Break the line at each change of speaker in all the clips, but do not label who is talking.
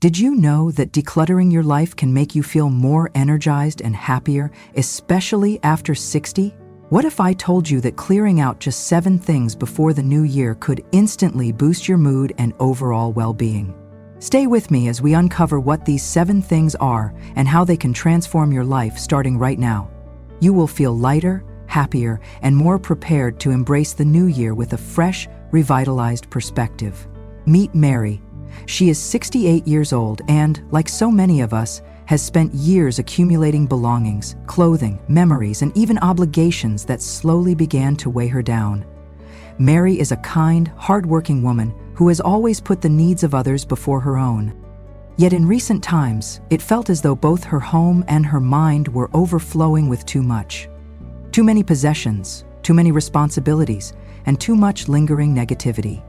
Did you know that decluttering your life can make you feel more energized and happier, especially after 60? What if I told you that clearing out just 7 things before the new year could instantly boost your mood and overall well-being? Stay with me as we uncover what these 7 things are and how they can transform your life starting right now. You will feel lighter, happier, and more prepared to embrace the new year with a fresh, revitalized perspective. Meet Mary. She is 68 years old and, like so many of us, has spent years accumulating belongings, clothing, memories, and even obligations that slowly began to weigh her down. Mary is a kind, hardworking woman who has always put the needs of others before her own. Yet in recent times, it felt as though both her home and her mind were overflowing with too much. Too many possessions, too many responsibilities, and too much lingering negativity.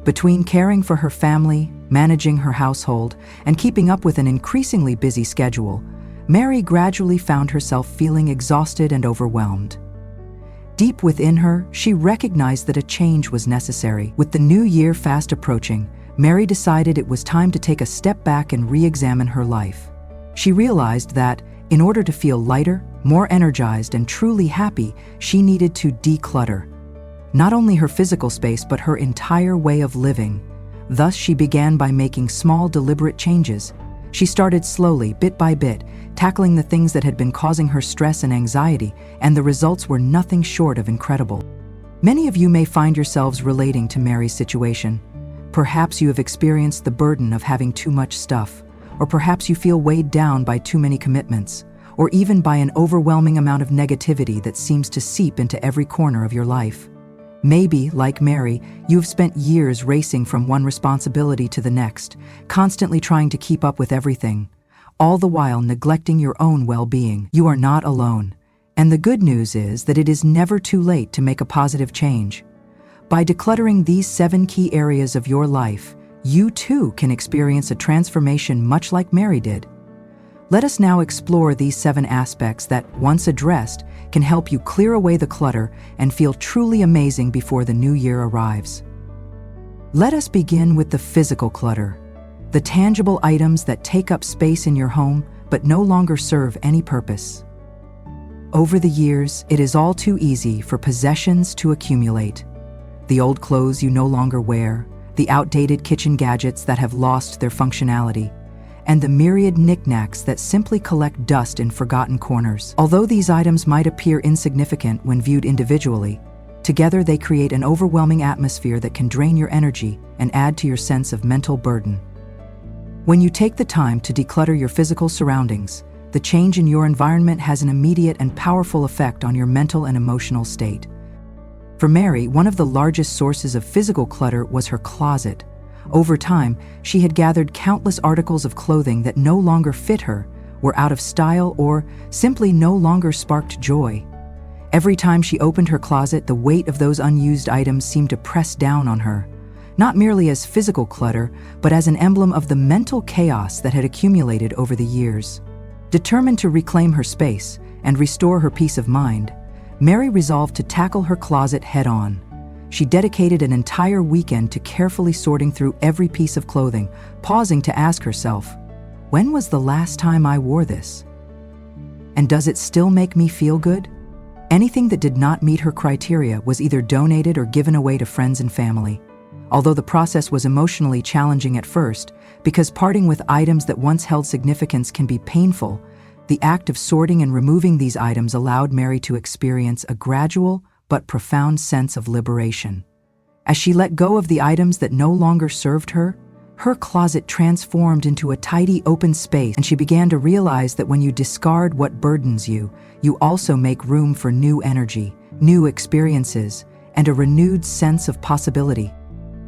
Between caring for her family, managing her household, and keeping up with an increasingly busy schedule, Mary gradually found herself feeling exhausted and overwhelmed. Deep within her, she recognized that a change was necessary. With the new year fast approaching, Mary decided it was time to take a step back and re-examine her life. She realized that, in order to feel lighter, more energized, and truly happy, she needed to declutter. Not only her physical space, but her entire way of living. Thus, she began by making small, deliberate changes. She started slowly, bit by bit, tackling the things that had been causing her stress and anxiety, and the results were nothing short of incredible. Many of you may find yourselves relating to Mary's situation. Perhaps you have experienced the burden of having too much stuff, or perhaps you feel weighed down by too many commitments, or even by an overwhelming amount of negativity that seems to seep into every corner of your life. Maybe, like Mary, you've spent years racing from one responsibility to the next, constantly trying to keep up with everything, all the while neglecting your own well-being. You are not alone, and the good news is that it is never too late to make a positive change. By decluttering these 7 key areas of your life, you too can experience a transformation much like Mary did. Let us now explore these 7 aspects that, once addressed, can help you clear away the clutter and feel truly amazing before the new year arrives. Let us begin with the physical clutter, the tangible items that take up space in your home but no longer serve any purpose. Over the years, it is all too easy for possessions to accumulate. The old clothes you no longer wear, the outdated kitchen gadgets that have lost their functionality, and the myriad knickknacks that simply collect dust in forgotten corners. Although these items might appear insignificant when viewed individually, together they create an overwhelming atmosphere that can drain your energy and add to your sense of mental burden. When you take the time to declutter your physical surroundings, the change in your environment has an immediate and powerful effect on your mental and emotional state. For Mary, one of the largest sources of physical clutter was her closet. Over time, she had gathered countless articles of clothing that no longer fit her, were out of style, or simply no longer sparked joy. Every time she opened her closet, the weight of those unused items seemed to press down on her, not merely as physical clutter, but as an emblem of the mental chaos that had accumulated over the years. Determined to reclaim her space and restore her peace of mind, Mary resolved to tackle her closet head-on. She dedicated an entire weekend to carefully sorting through every piece of clothing, pausing to ask herself, when was the last time I wore this? And does it still make me feel good? Anything that did not meet her criteria was either donated or given away to friends and family. Although the process was emotionally challenging at first, because parting with items that once held significance can be painful, the act of sorting and removing these items allowed Mary to experience a gradual but profound sense of liberation. As she let go of the items that no longer served her, her closet transformed into a tidy, open space, and she began to realize that when you discard what burdens you, you also make room for new energy, new experiences, and a renewed sense of possibility.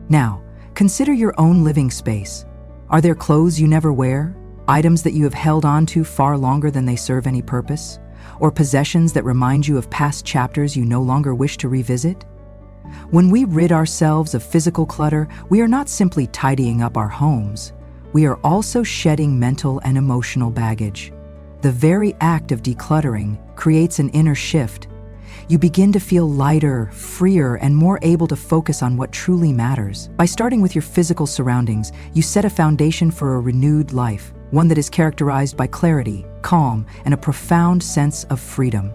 Now, consider your own living space. Are there clothes you never wear? Items that you have held on to far longer than they serve any purpose? Or possessions that remind you of past chapters you no longer wish to revisit? When we rid ourselves of physical clutter, we are not simply tidying up our homes. We are also shedding mental and emotional baggage. The very act of decluttering creates an inner shift. you begin to feel lighter, freer, and more able to focus on what truly matters. By starting with your physical surroundings, you set a foundation for a renewed life, one that is characterized by clarity, calm, and a profound sense of freedom.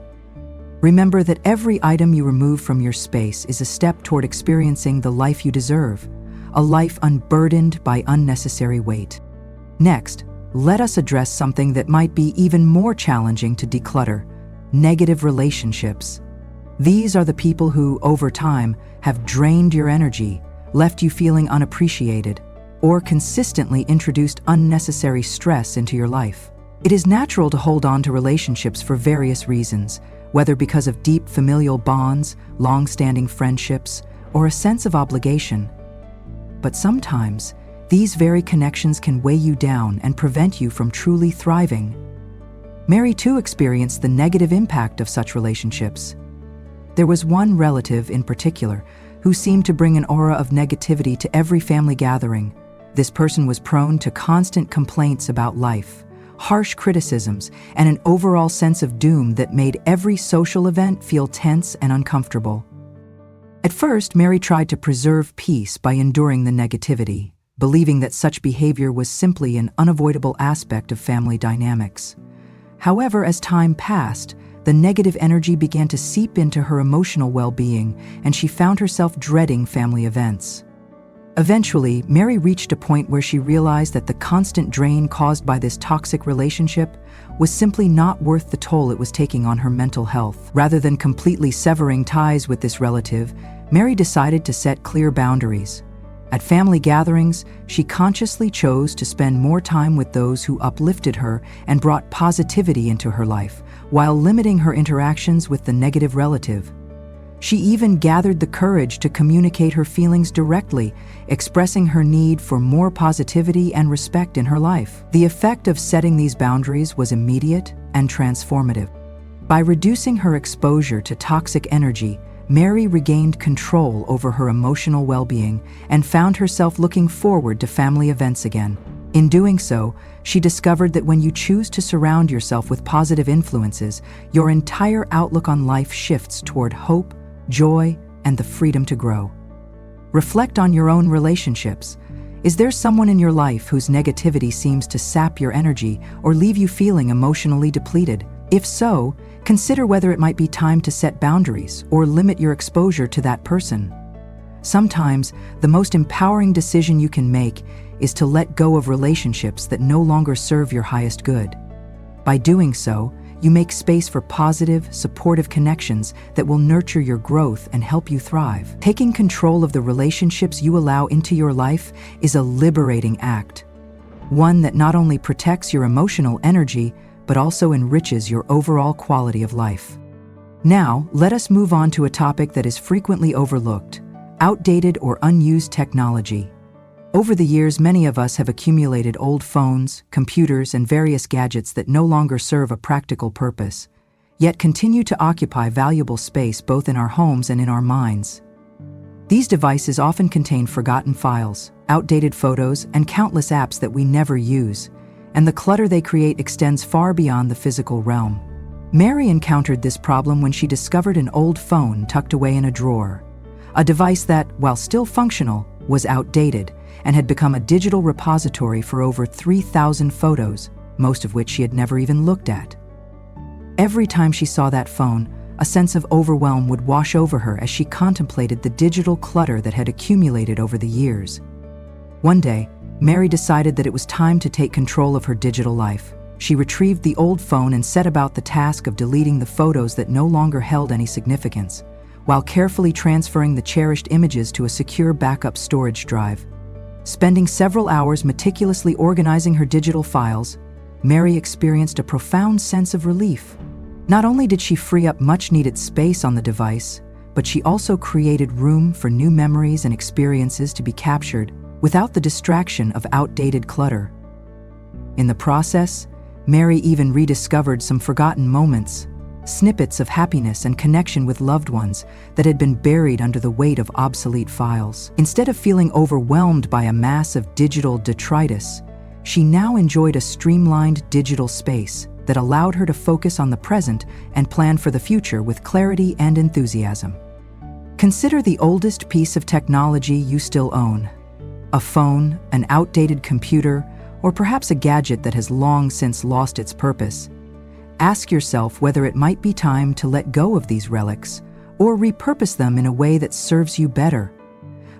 Remember that every item you remove from your space is a step toward experiencing the life you deserve, a life unburdened by unnecessary weight. Next, let us address something that might be even more challenging to declutter: negative relationships. These are the people who, over time, have drained your energy, left you feeling unappreciated, or consistently introduced unnecessary stress into your life. It is natural to hold on to relationships for various reasons, whether because of deep familial bonds, long-standing friendships, or a sense of obligation. But sometimes, these very connections can weigh you down and prevent you from truly thriving. Mary too experienced the negative impact of such relationships. There was one relative in particular who seemed to bring an aura of negativity to every family gathering. This person was prone to constant complaints about life, harsh criticisms, and an overall sense of doom that made every social event feel tense and uncomfortable. At first, Mary tried to preserve peace by enduring the negativity, believing that such behavior was simply an unavoidable aspect of family dynamics. However, as time passed, the negative energy began to seep into her emotional well-being, and she found herself dreading family events. Eventually, Mary reached a point where she realized that the constant drain caused by this toxic relationship was simply not worth the toll it was taking on her mental health. Rather than completely severing ties with this relative, Mary decided to set clear boundaries. At family gatherings, she consciously chose to spend more time with those who uplifted her and brought positivity into her life, while limiting her interactions with the negative relative. She even gathered the courage to communicate her feelings directly, expressing her need for more positivity and respect in her life. The effect of setting these boundaries was immediate and transformative. By reducing her exposure to toxic energy, Mary regained control over her emotional well-being and found herself looking forward to family events again. In doing so, she discovered that when you choose to surround yourself with positive influences, your entire outlook on life shifts toward hope, joy, and the freedom to grow. Reflect on your own relationships. Is there someone in your life whose negativity seems to sap your energy or leave you feeling emotionally depleted? If so, consider whether it might be time to set boundaries or limit your exposure to that person. Sometimes, the most empowering decision you can make is to let go of relationships that no longer serve your highest good. By doing so, you make space for positive, supportive connections that will nurture your growth and help you thrive. Taking control of the relationships you allow into your life is a liberating act, one that not only protects your emotional energy, but also enriches your overall quality of life. Now, let us move on to a topic that is frequently overlooked: outdated or unused technology. Over the years, many of us have accumulated old phones, computers, and various gadgets that no longer serve a practical purpose, yet continue to occupy valuable space both in our homes and in our minds. These devices often contain forgotten files, outdated photos, and countless apps that we never use, and the clutter they create extends far beyond the physical realm. Mary encountered this problem when she discovered an old phone tucked away in a drawer, a device that, while still functional, was outdated and had become a digital repository for over 3,000 photos, most of which she had never even looked at. Every time she saw that phone, a sense of overwhelm would wash over her as she contemplated the digital clutter that had accumulated over the years. One day, Mary decided that it was time to take control of her digital life. She retrieved the old phone and set about the task of deleting the photos that no longer held any significance, while carefully transferring the cherished images to a secure backup storage drive. Spending several hours meticulously organizing her digital files, Mary experienced a profound sense of relief. Not only did she free up much-needed space on the device, but she also created room for new memories and experiences to be captured without the distraction of outdated clutter. In the process, Mary even rediscovered some forgotten moments, snippets of happiness and connection with loved ones that had been buried under the weight of obsolete files. Instead of feeling overwhelmed by a mass of digital detritus, she now enjoyed a streamlined digital space, that allowed her to focus on the present and plan for the future with clarity and enthusiasm. Consider the oldest piece of technology you still own. A phone, an outdated computer, or perhaps a gadget that has long since lost its purpose. Ask yourself whether it might be time to let go of these relics or repurpose them in a way that serves you better.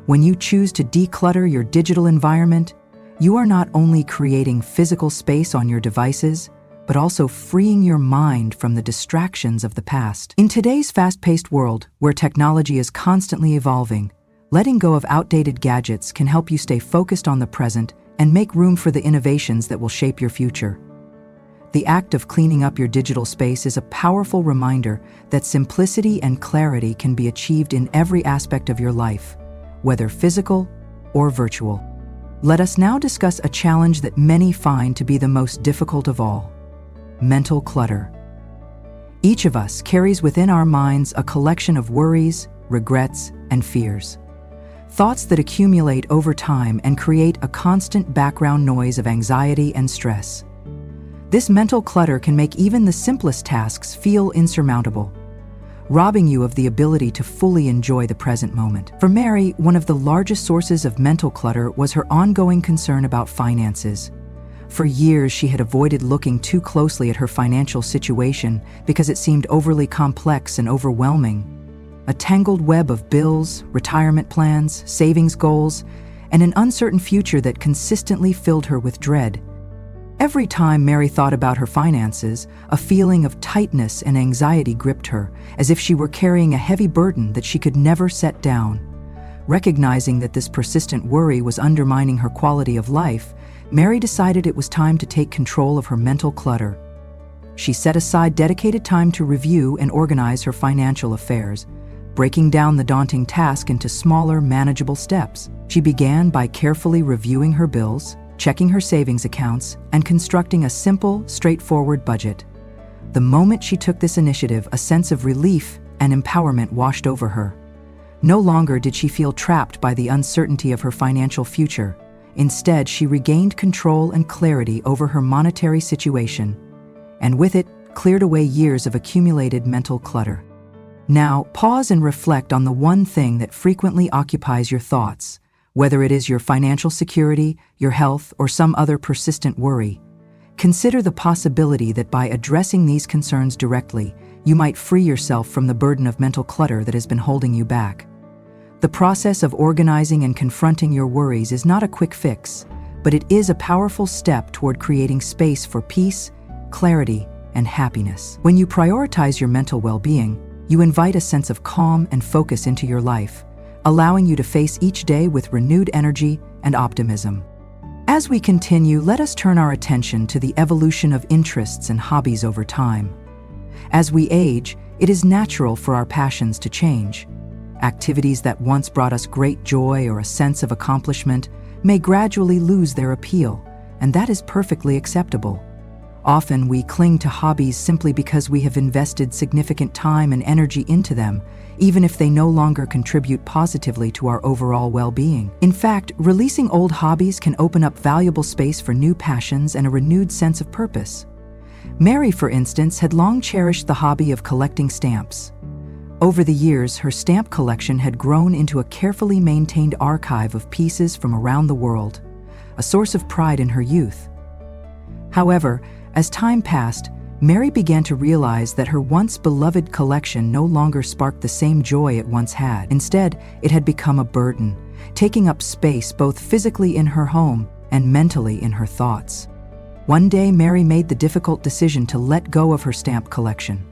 When you choose to declutter your digital environment, you are not only creating physical space on your devices, but also freeing your mind from the distractions of the past. In today's fast-paced world, where technology is constantly evolving, letting go of outdated gadgets can help you stay focused on the present and make room for the innovations that will shape your future. The act of cleaning up your digital space is a powerful reminder that simplicity and clarity can be achieved in every aspect of your life, whether physical or virtual. Let us now discuss a challenge that many find to be the most difficult of all: mental clutter. Each of us carries within our minds a collection of worries, regrets, and fears. Thoughts that accumulate over time and create a constant background noise of anxiety and stress. This mental clutter can make even the simplest tasks feel insurmountable, robbing you of the ability to fully enjoy the present moment. For Mary, one of the largest sources of mental clutter was her ongoing concern about finances. For years, she had avoided looking too closely at her financial situation because it seemed overly complex and overwhelming. A tangled web of bills, retirement plans, savings goals, and an uncertain future that consistently filled her with dread. Every time Mary thought about her finances, a feeling of tightness and anxiety gripped her, as if she were carrying a heavy burden that she could never set down. Recognizing that this persistent worry was undermining her quality of life, Mary decided it was time to take control of her mental clutter. She set aside dedicated time to review and organize her financial affairs, breaking down the daunting task into smaller, manageable steps. She began by carefully reviewing her bills, checking her savings accounts, and constructing a simple, straightforward budget. The moment she took this initiative, a sense of relief and empowerment washed over her. No longer did she feel trapped by the uncertainty of her financial future. Instead, she regained control and clarity over her monetary situation, and with it, cleared away years of accumulated mental clutter. Now, pause and reflect on the one thing that frequently occupies your thoughts, whether it is your financial security, your health, or some other persistent worry. Consider the possibility that by addressing these concerns directly, you might free yourself from the burden of mental clutter that has been holding you back. The process of organizing and confronting your worries is not a quick fix, but it is a powerful step toward creating space for peace, clarity, and happiness. When you prioritize your mental well-being, you invite a sense of calm and focus into your life, allowing you to face each day with renewed energy and optimism. As we continue, let us turn our attention to the evolution of interests and hobbies over time. As we age, it is natural for our passions to change. Activities that once brought us great joy or a sense of accomplishment may gradually lose their appeal, and that is perfectly acceptable. Often we cling to hobbies simply because we have invested significant time and energy into them, even if they no longer contribute positively to our overall well-being. In fact, releasing old hobbies can open up valuable space for new passions and a renewed sense of purpose. Mary, for instance, had long cherished the hobby of collecting stamps. Over the years, her stamp collection had grown into a carefully maintained archive of pieces from around the world, a source of pride in her youth. However, as time passed, Mary began to realize that her once beloved collection no longer sparked the same joy it once had. Instead, it had become a burden, taking up space both physically in her home and mentally in her thoughts. One day, Mary made the difficult decision to let go of her stamp collection.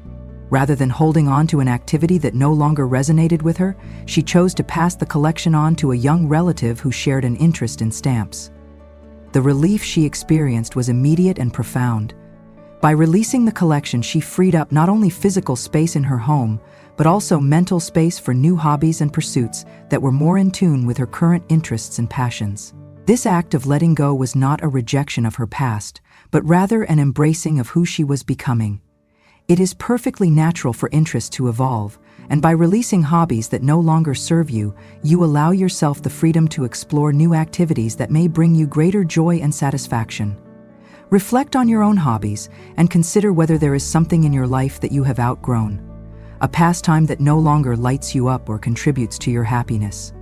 Rather than holding on to an activity that no longer resonated with her, she chose to pass the collection on to a young relative who shared an interest in stamps. The relief she experienced was immediate and profound. By releasing the collection, she freed up not only physical space in her home, but also mental space for new hobbies and pursuits that were more in tune with her current interests and passions. This act of letting go was not a rejection of her past, but rather an embracing of who she was becoming. It is perfectly natural for interests to evolve, and by releasing hobbies that no longer serve you, you allow yourself the freedom to explore new activities that may bring you greater joy and satisfaction. Reflect on your own hobbies and consider whether there is something in your life that you have outgrown, a pastime that no longer lights you up or contributes to your happiness.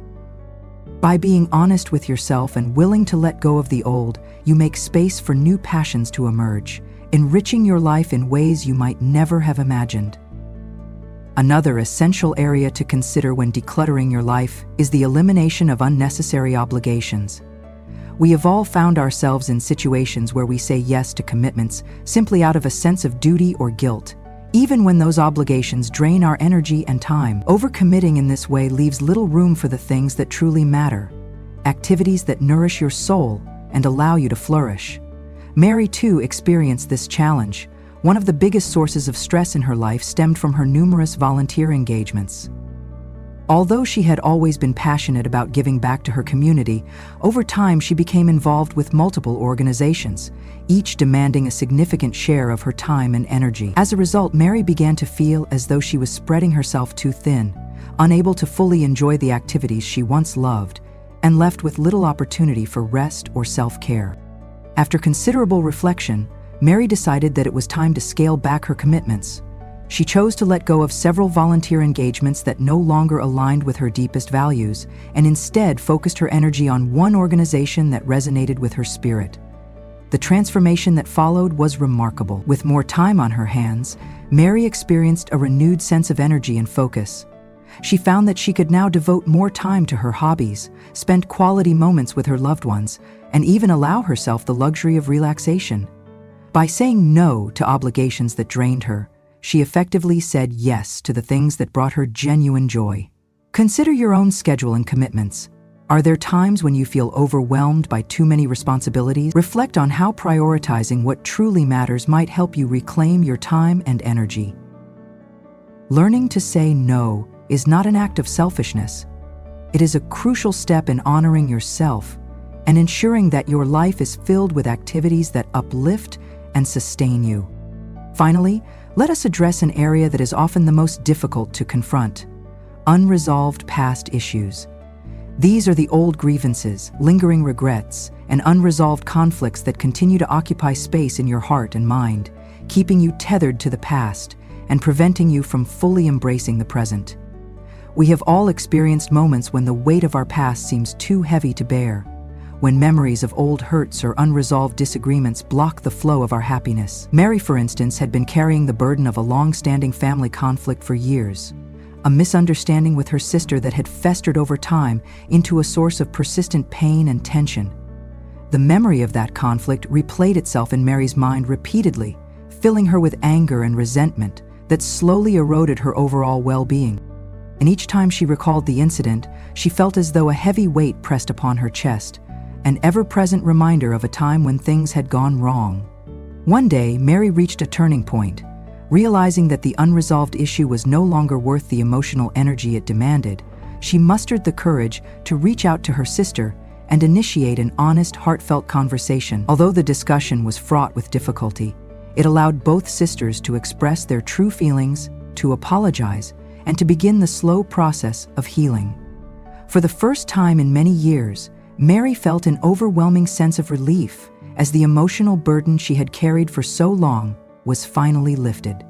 By being honest with yourself and willing to let go of the old, you make space for new passions to emerge, enriching your life in ways you might never have imagined. Another essential area to consider when decluttering your life is the elimination of unnecessary obligations. We have all found ourselves in situations where we say yes to commitments simply out of a sense of duty or guilt, even when those obligations drain our energy and time. Overcommitting in this way leaves little room for the things that truly matter, activities that nourish your soul and allow you to flourish. Mary, too, experienced this challenge. One of the biggest sources of stress in her life stemmed from her numerous volunteer engagements. Although she had always been passionate about giving back to her community, over time she became involved with multiple organizations, each demanding a significant share of her time and energy. As a result, Mary began to feel as though she was spreading herself too thin, unable to fully enjoy the activities she once loved, and left with little opportunity for rest or self-care. After considerable reflection, Mary decided that it was time to scale back her commitments. She chose to let go of several volunteer engagements that no longer aligned with her deepest values, and instead focused her energy on one organization that resonated with her spirit. The transformation that followed was remarkable. With more time on her hands, Mary experienced a renewed sense of energy and focus. She found that she could now devote more time to her hobbies, spend quality moments with her loved ones, and even allow herself the luxury of relaxation. By saying no to obligations that drained her, she effectively said yes to the things that brought her genuine joy. Consider your own schedule and commitments. Are there times when you feel overwhelmed by too many responsibilities? Reflect on how prioritizing what truly matters might help you reclaim your time and energy. Learning to say no is not an act of selfishness. It is a crucial step in honoring yourself and ensuring that your life is filled with activities that uplift and sustain you. Finally, let us address an area that is often the most difficult to confront: unresolved past issues. These are the old grievances, lingering regrets, and unresolved conflicts that continue to occupy space in your heart and mind, keeping you tethered to the past and preventing you from fully embracing the present. We have all experienced moments when the weight of our past seems too heavy to bear, when memories of old hurts or unresolved disagreements block the flow of our happiness. Mary, for instance, had been carrying the burden of a long-standing family conflict for years, a misunderstanding with her sister that had festered over time into a source of persistent pain and tension. The memory of that conflict replayed itself in Mary's mind repeatedly, filling her with anger and resentment that slowly eroded her overall well-being. And each time she recalled the incident, she felt as though a heavy weight pressed upon her chest, an ever-present reminder of a time when things had gone wrong. One day, Mary reached a turning point. Realizing that the unresolved issue was no longer worth the emotional energy it demanded, she mustered the courage to reach out to her sister and initiate an honest, heartfelt conversation. Although the discussion was fraught with difficulty, it allowed both sisters to express their true feelings, to apologize, and to begin the slow process of healing. For the first time in many years, Mary felt an overwhelming sense of relief as the emotional burden she had carried for so long was finally lifted.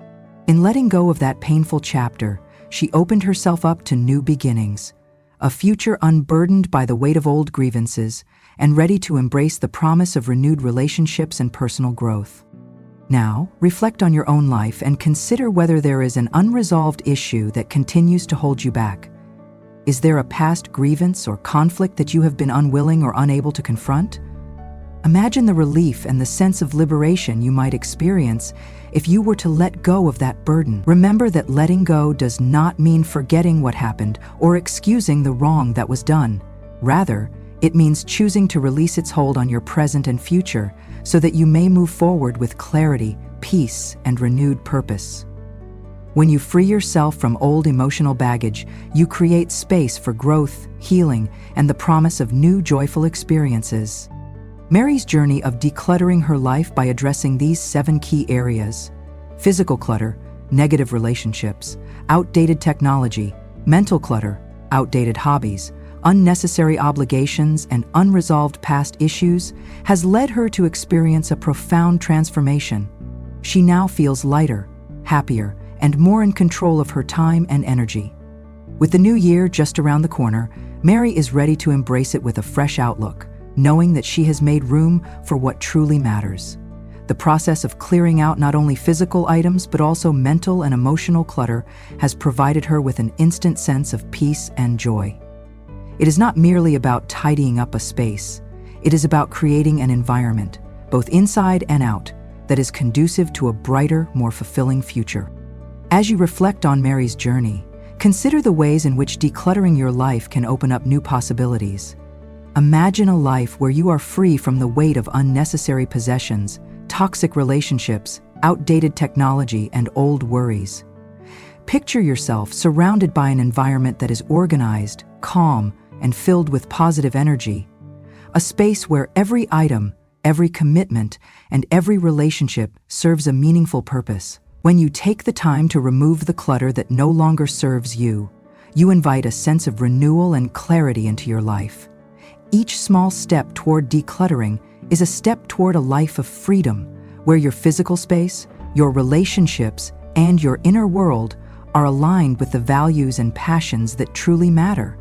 In letting go of that painful chapter, she opened herself up to new beginnings, a future unburdened by the weight of old grievances and ready to embrace the promise of renewed relationships and personal growth. Now, reflect on your own life and consider whether there is an unresolved issue that continues to hold you back. Is there a past grievance or conflict that you have been unwilling or unable to confront? Imagine the relief and the sense of liberation you might experience if you were to let go of that burden. Remember that letting go does not mean forgetting what happened or excusing the wrong that was done. Rather, it means choosing to release its hold on your present and future so that you may move forward with clarity, peace, and renewed purpose. When you free yourself from old emotional baggage, you create space for growth, healing, and the promise of new joyful experiences. Mary's journey of decluttering her life by addressing these 7 key areas: physical clutter, negative relationships, outdated technology; mental clutter, outdated hobbies; unnecessary obligations, and unresolved past issues has led her to experience a profound transformation. She now feels lighter, happier, and more in control of her time and energy. With the new year just around the corner, Mary is ready to embrace it with a fresh outlook, knowing that she has made room for what truly matters. The process of clearing out not only physical items but also mental and emotional clutter has provided her with an instant sense of peace and joy. It is not merely about tidying up a space. It is about creating an environment, both inside and out, that is conducive to a brighter, more fulfilling future. As you reflect on Mary's journey, consider the ways in which decluttering your life can open up new possibilities. Imagine a life where you are free from the weight of unnecessary possessions, toxic relationships, outdated technology, and old worries. Picture yourself surrounded by an environment that is organized, calm, and filled with positive energy. A space where every item, every commitment, and every relationship serves a meaningful purpose. When you take the time to remove the clutter that no longer serves you, you invite a sense of renewal and clarity into your life. Each small step toward decluttering is a step toward a life of freedom, where your physical space, your relationships, and your inner world are aligned with the values and passions that truly matter.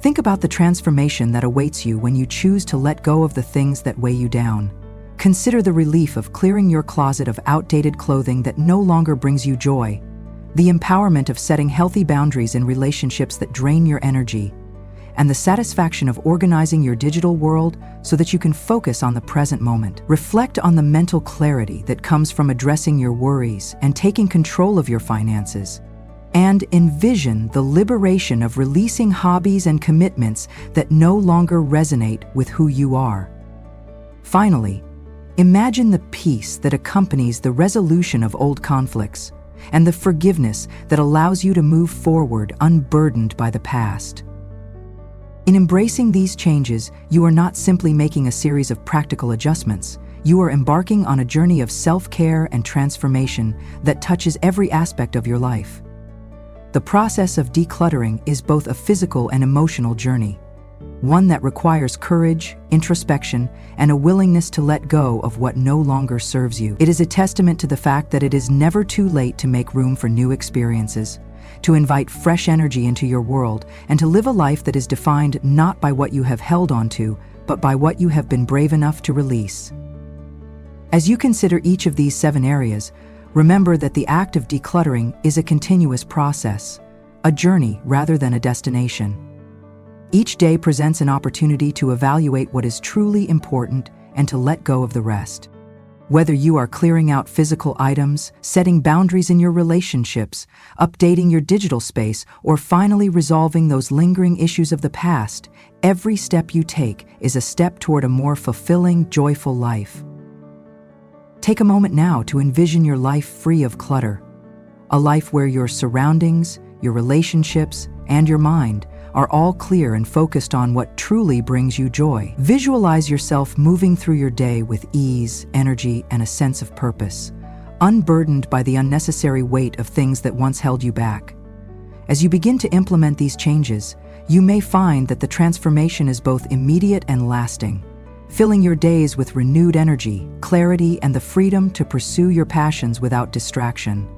Think about the transformation that awaits you when you choose to let go of the things that weigh you down. Consider the relief of clearing your closet of outdated clothing that no longer brings you joy, the empowerment of setting healthy boundaries in relationships that drain your energy, and the satisfaction of organizing your digital world so that you can focus on the present moment. Reflect on the mental clarity that comes from addressing your worries and taking control of your finances, and envision the liberation of releasing hobbies and commitments that no longer resonate with who you are. Finally, imagine the peace that accompanies the resolution of old conflicts and the forgiveness that allows you to move forward unburdened by the past. In embracing these changes, you are not simply making a series of practical adjustments. You are embarking on a journey of self-care and transformation that touches every aspect of your life. The process of decluttering is both a physical and emotional journey, one that requires courage, introspection, and a willingness to let go of what no longer serves you. It is a testament to the fact that it is never too late to make room for new experiences, to invite fresh energy into your world, and to live a life that is defined not by what you have held onto, but by what you have been brave enough to release. As you consider each of these 7 areas, remember that the act of decluttering is a continuous process, a journey rather than a destination. Each day presents an opportunity to evaluate what is truly important and to let go of the rest. Whether you are clearing out physical items, setting boundaries in your relationships, updating your digital space, or finally resolving those lingering issues of the past, every step you take is a step toward a more fulfilling, joyful life. Take a moment now to envision your life free of clutter, a life where your surroundings, your relationships, and your mind are all clear and focused on what truly brings you joy. Visualize yourself moving through your day with ease, energy, and a sense of purpose, unburdened by the unnecessary weight of things that once held you back. As you begin to implement these changes, you may find that the transformation is both immediate and lasting, filling your days with renewed energy, clarity, and the freedom to pursue your passions without distraction.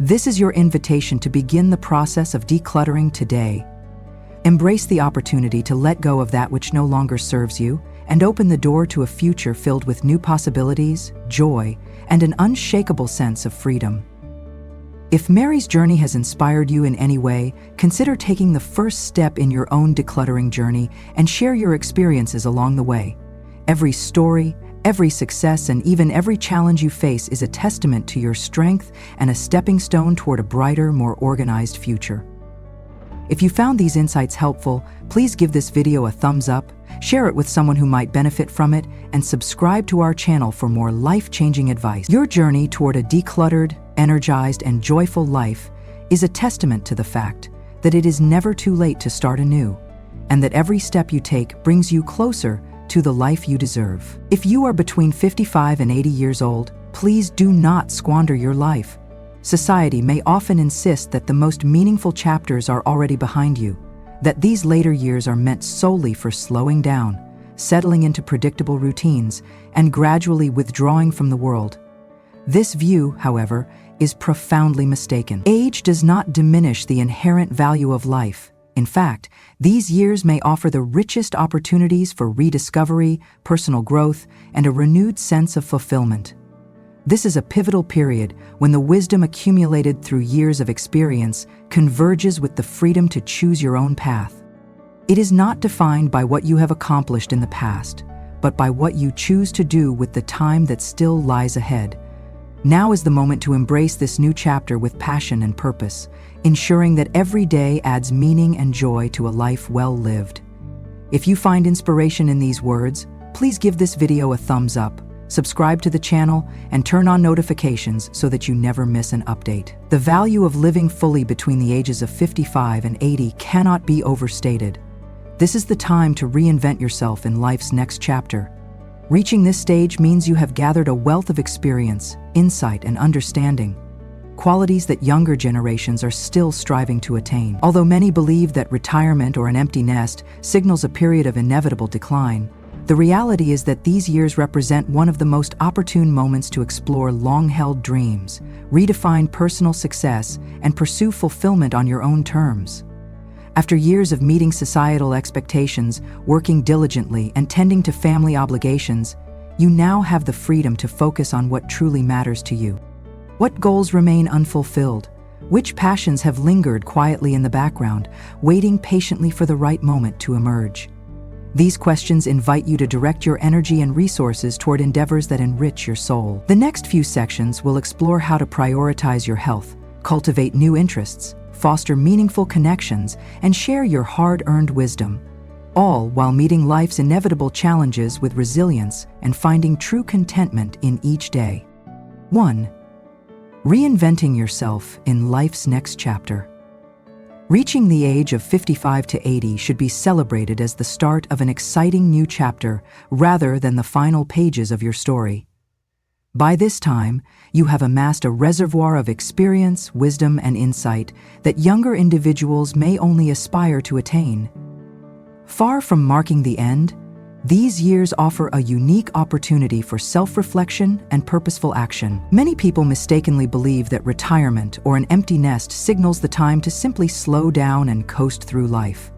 This is your invitation to begin the process of decluttering today. Embrace the opportunity to let go of that which no longer serves you and open the door to a future filled with new possibilities, joy, and an unshakable sense of freedom. If Mary's journey has inspired you in any way, consider taking the first step in your own decluttering journey and share your experiences along the way. Every story, every success, and even every challenge you face is a testament to your strength and a stepping stone toward a brighter, more organized future. If you found these insights helpful, please give this video a thumbs up, share it with someone who might benefit from it, and subscribe to our channel for more life-changing advice. Your journey toward a decluttered, energized, and joyful life is a testament to the fact that it is never too late to start anew, and that every step you take brings you closer to the life you deserve. If you are between 55 and 80 years old, please do not squander your life. Society may often insist that the most meaningful chapters are already behind you, that these later years are meant solely for slowing down, settling into predictable routines, and gradually withdrawing from the world. This view, however, is profoundly mistaken. Age does not diminish the inherent value of life. In fact, these years may offer the richest opportunities for rediscovery, personal growth, and a renewed sense of fulfillment. This is a pivotal period when the wisdom accumulated through years of experience converges with the freedom to choose your own path. It is not defined by what you have accomplished in the past, but by what you choose to do with the time that still lies ahead. Now is the moment to embrace this new chapter with passion and purpose, ensuring that every day adds meaning and joy to a life well lived. If you find inspiration in these words, please give this video a thumbs up, subscribe to the channel, and turn on notifications so that you never miss an update. The value of living fully between the ages of 55 and 80 cannot be overstated. This is the time to reinvent yourself in life's next chapter. Reaching this stage means you have gathered a wealth of experience, insight, and understanding, qualities that younger generations are still striving to attain. Although many believe that retirement or an empty nest signals a period of inevitable decline, the reality is that these years represent one of the most opportune moments to explore long-held dreams, redefine personal success, and pursue fulfillment on your own terms. After years of meeting societal expectations, working diligently, and tending to family obligations, you now have the freedom to focus on what truly matters to you. What goals remain unfulfilled? Which passions have lingered quietly in the background, waiting patiently for the right moment to emerge? These questions invite you to direct your energy and resources toward endeavors that enrich your soul. The next few sections will explore how to prioritize your health, cultivate new interests, foster meaningful connections, and share your hard-earned wisdom, all while meeting life's inevitable challenges with resilience and finding true contentment in each day. 1. Reinventing yourself in life's next chapter. Reaching the age of 55 to 80 should be celebrated as the start of an exciting new chapter rather than the final pages of your story. By this time, you have amassed a reservoir of experience, wisdom, and insight that younger individuals may only aspire to attain. Far from marking the end, these years offer a unique opportunity for self-reflection and purposeful action. Many people mistakenly believe that retirement or an empty nest signals the time to simply slow down and coast through life.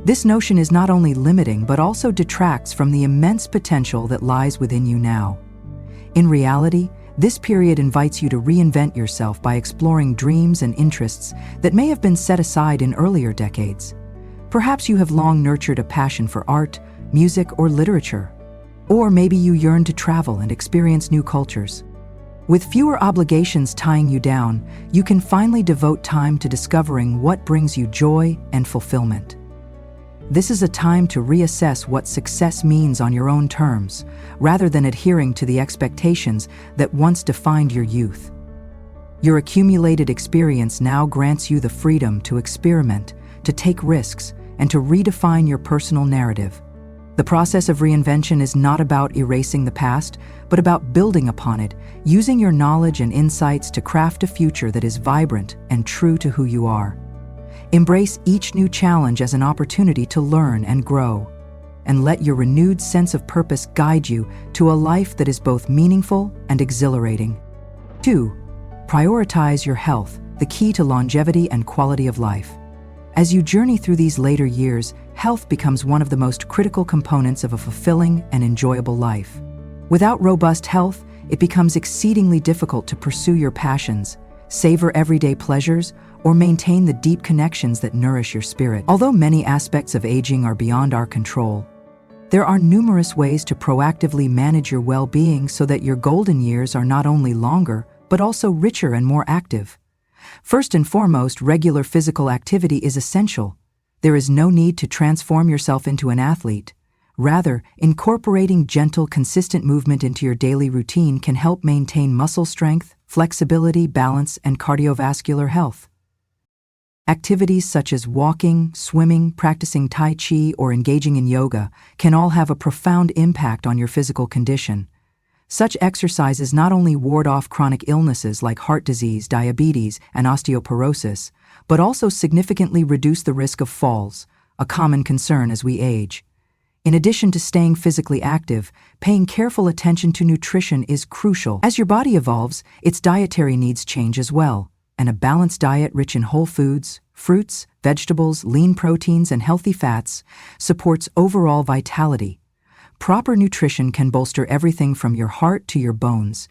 This notion is not only limiting but also detracts from the immense potential that lies within you now. In reality, this period invites you to reinvent yourself by exploring dreams and interests that may have been set aside in earlier decades. Perhaps you have long nurtured a passion for art, music, or literature. Or maybe you yearn to travel and experience new cultures. With fewer obligations tying you down, you can finally devote time to discovering what brings you joy and fulfillment. This is a time to reassess what success means on your own terms, rather than adhering to the expectations that once defined your youth. Your accumulated experience now grants you the freedom to experiment, to take risks, and to redefine your personal narrative. The process of reinvention is not about erasing the past, but about building upon it, using your knowledge and insights to craft a future that is vibrant and true to who you are. Embrace each new challenge as an opportunity to learn and grow, and let your renewed sense of purpose guide you to a life that is both meaningful and exhilarating. 2. Prioritize your health, the key to longevity and quality of life. As you journey through these later years, health becomes one of the most critical components of a fulfilling and enjoyable life. Without robust health, it becomes exceedingly difficult to pursue your passions, savor everyday pleasures, or maintain the deep connections that nourish your spirit. Although many aspects of aging are beyond our control, there are numerous ways to proactively manage your well-being so that your golden years are not only longer, but also richer and more active. First and foremost, regular physical activity is essential. There is no need to transform yourself into an athlete. Rather, incorporating gentle, consistent movement into your daily routine can help maintain muscle strength, flexibility, balance, and cardiovascular health. Activities such as walking, swimming, practicing Tai Chi, or engaging in yoga can all have a profound impact on your physical condition. Such exercises not only ward off chronic illnesses like heart disease, diabetes, and osteoporosis, but also significantly reduce the risk of falls, a common concern as we age. In addition to staying physically active, paying careful attention to nutrition is crucial. As your body evolves, its dietary needs change as well, and a balanced diet rich in whole foods, fruits, vegetables, lean proteins, and healthy fats supports overall vitality. Proper nutrition can bolster everything from your heart to your bones,